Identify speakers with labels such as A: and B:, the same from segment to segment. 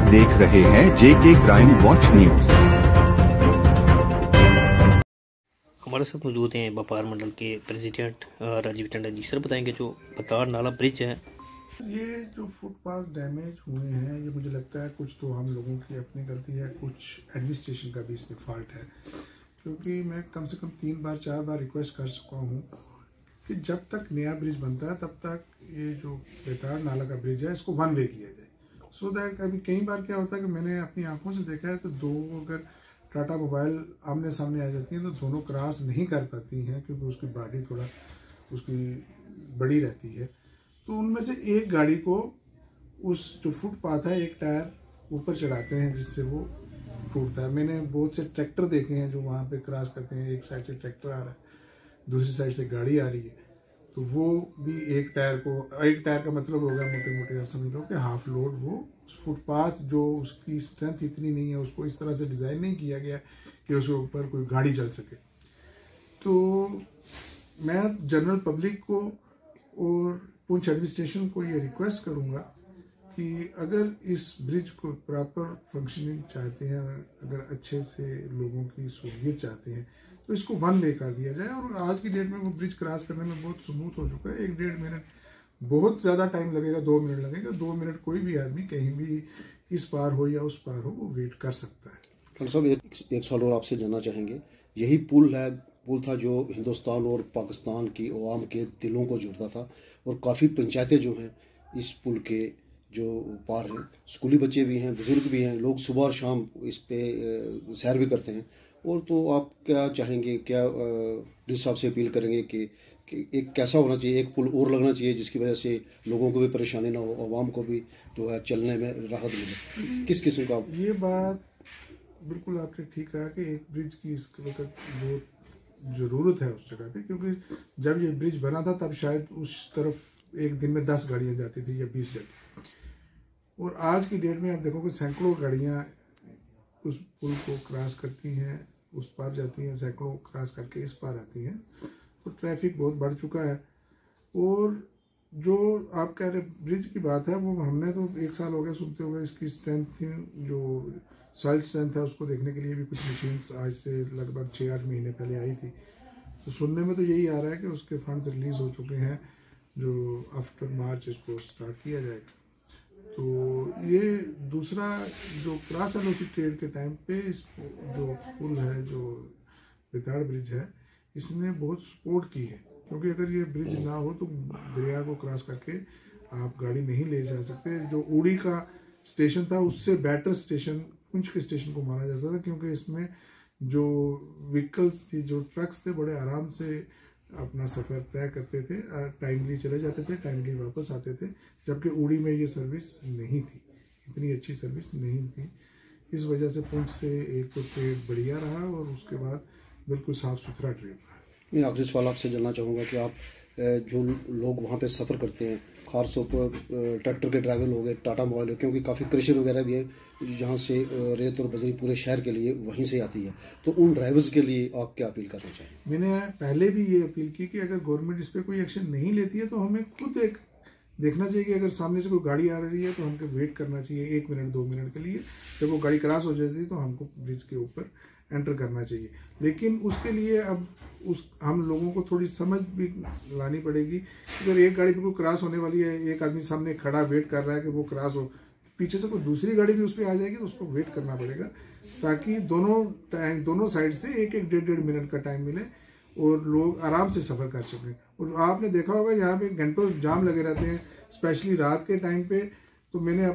A: आप देख रहे हैं जेके क्राइम वॉच न्यूज।
B: हमारे साथ मौजूद हैं व्यापार मंडल के प्रेसिडेंट राजीव टंडन जी। सर बताएंगे जो बतार नाला ब्रिज है,
C: ये जो फुटपाथ डैमेज हुए हैं, ये मुझे लगता है कुछ तो हम लोगों की अपनी गलती है, कुछ एडमिनिस्ट्रेशन का भी इसमें फॉल्ट है। क्योंकि मैं कम से कम 3-4 बार रिक्वेस्ट कर चुका हूँ कि जब तक नया ब्रिज बनता है तब तक ये जो बेतार नाला का ब्रिज है इसको वन वे किया जाए। सो दैट अभी कई बार क्या होता है कि मैंने अपनी आंखों से देखा है तो दो अगर टाटा मोबाइल आमने सामने आ जाती हैं तो दोनों क्रॉस नहीं कर पाती हैं, क्योंकि उसकी बॉडी थोड़ा उसकी बड़ी रहती है। तो उनमें से एक गाड़ी को उस जो फुटपाथ है एक टायर ऊपर चढ़ाते हैं जिससे वो टूटता है। मैंने बहुत से ट्रैक्टर देखे हैं जो वहाँ पे क्रॉस करते हैं, एक साइड से ट्रैक्टर आ रहा है, दूसरी साइड से गाड़ी आ रही है, तो वो भी एक टायर का मतलब हो गया मोटे मोटे आप समझ लो कि हाफ लोड। वो उस फुटपाथ जो उसकी स्ट्रेंथ इतनी नहीं है, उसको इस तरह से डिज़ाइन नहीं किया गया कि उसके ऊपर कोई गाड़ी चल सके। तो मैं जनरल पब्लिक को और पुंछ एडमिनिस्ट्रेशन को ये रिक्वेस्ट करूँगा कि अगर इस ब्रिज को प्रॉपर फंक्शनिंग चाहते हैं, अगर अच्छे से लोगों की सहूलियत चाहते हैं, तो इसको वन वे कर दिया जाए। और आज की डेट में वो ब्रिज क्रॉस करने में बहुत स्मूथ हो चुका है। 1-1.5 मिनट बहुत ज़्यादा टाइम लगेगा, 2 मिनट लगेगा। 2 मिनट कोई भी आदमी कहीं भी इस पार हो या उस पार हो वो वेट कर सकता है।
D: डॉक्टर साहब एक सवाल और आपसे जानना चाहेंगे। यही पुल था जो हिंदुस्तान और पाकिस्तान की अवाम के दिलों को जोड़ता था, और काफ़ी पंचायतें जो हैं इस पुल के जो पार हैं, स्कूली बच्चे भी हैं, बुजुर्ग भी हैं, लोग सुबह और शाम इस पे सैर भी करते हैं। और तो आप क्या चाहेंगे, क्या जिस हिसाब से अपील करेंगे कि एक कैसा होना चाहिए, एक पुल और लगना चाहिए जिसकी वजह से लोगों को भी परेशानी ना हो, आवाम को भी जो है चलने में राहत मिले? किस किस्म का?
C: ये बात बिल्कुल आपने ठीक कहा कि एक ब्रिज की इस वक्त बहुत ज़रूरत है उस जगह पे, क्योंकि जब ये ब्रिज बना था तब शायद उस तरफ एक दिन में 10 गाड़ियाँ जाती थी या 20 जाती थी, और आज की डेट में आप देखोगे सैकड़ों गाड़ियाँ उस पुल को क्रॉस करती हैं, उस पार जाती हैं, सैकड़ों क्रॉस करके इस पार आती हैं। तो ट्रैफिक बहुत बढ़ चुका है। और जो आप कह रहे ब्रिज की बात है, वो हमने तो 1 साल हो गया सुनते हुए इसकी स्ट्रेंथ जो सॉइल स्ट्रेंथ है उसको देखने के लिए भी कुछ मशीन्स आज से लगभग 6-8 महीने पहले आई थी। तो सुनने में तो यही आ रहा है कि उसके फंड्स रिलीज हो चुके हैं, जो आफ्टर मार्च इसको स्टार्ट किया जाएगा। तो ये दूसरा जो क्रॉस एलोसी ट्रेड के टाइम पे इस जो पुल है, जो बेताड़ ब्रिज है, इसने बहुत सपोर्ट की है। क्योंकि अगर ये ब्रिज ना हो तो दरिया को क्रॉस करके आप गाड़ी नहीं ले जा सकते। जो उड़ी का स्टेशन था उससे बेटर स्टेशन पुंछ के स्टेशन को माना जाता था, क्योंकि इसमें जो व्हीकल्स थी, जो ट्रक्स थे, बड़े आराम से अपना सफ़र तय करते थे, टाइमली चले जाते थे, टाइमली वापस आते थे। जबकि उड़ी में ये सर्विस नहीं थी, इतनी अच्छी सर्विस नहीं थी। इस वजह से पुंछ से एक तो ट्रेड बढ़िया रहा और उसके बाद बिल्कुल साफ़ सुथरा ट्रेड रहा।
D: मैं आखिरी सवाल आपसे जानना चाहूँगा कि आप जो लोग वहाँ पे सफ़र करते हैं, खासतौर पर ट्रैक्टर के ड्राइवर हो गए, टाटा मोबाइल हो, क्योंकि काफ़ी क्रशर वगैरह भी है जहाँ से रेत और बजरी पूरे शहर के लिए वहीं से आती है, तो उन ड्राइवर्स के लिए आप क्या अपील करना चाहेंगे?
C: मैंने पहले भी ये अपील की कि अगर गवर्नमेंट इस पर कोई एक्शन नहीं लेती है तो हमें खुद एक देखना चाहिए कि अगर सामने से कोई गाड़ी आ रही है तो हमको वेट करना चाहिए 1 मिनट 2 मिनट के लिए। जब वो गाड़ी क्रॉस हो जाती है तो हमको ब्रिज के ऊपर एंटर करना चाहिए। लेकिन उसके लिए अब हम लोगों को थोड़ी समझ भी लानी पड़ेगी। अगर एक गाड़ी बिल्कुल क्रॉस होने वाली है, एक आदमी सामने खड़ा वेट कर रहा है कि वो क्रॉस हो, पीछे से कोई दूसरी गाड़ी भी उस पर आ जाएगी तो उसको वेट करना पड़ेगा, ताकि दोनों साइड से 1-1 1.5 मिनट का टाइम मिले और लोग आराम से सफ़र कर सकें। और आपने देखा होगा यहाँ पे घंटों जाम लगे रहते हैं, स्पेशली रात के टाइम पे। तो मैंने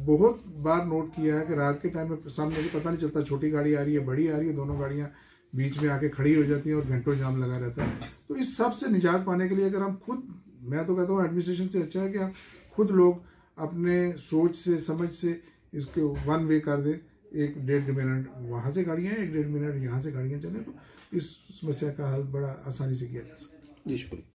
C: बहुत बार नोट किया है कि रात के टाइम में सामने से पता नहीं चलता, छोटी गाड़ी आ रही है, बड़ी आ रही है, दोनों गाड़ियाँ बीच में आके खड़ी हो जाती हैं और घंटों जाम लगा रहता है। तो इस सब से निजात पाने के लिए अगर हम खुद, मैं तो कहता हूँ एडमिनिस्ट्रेशन से अच्छा है कि हम खुद लोग अपने सोच से समझ से इसको वन वे कर दें। 1-1.5 मिनट वहाँ से गाड़ियाँ, 1-1.5 मिनट यहाँ से गाड़ियाँ चलें, तो इस समस्या का हल बड़ा आसानी से किया जा सकता है।
D: जी शुक्रिया।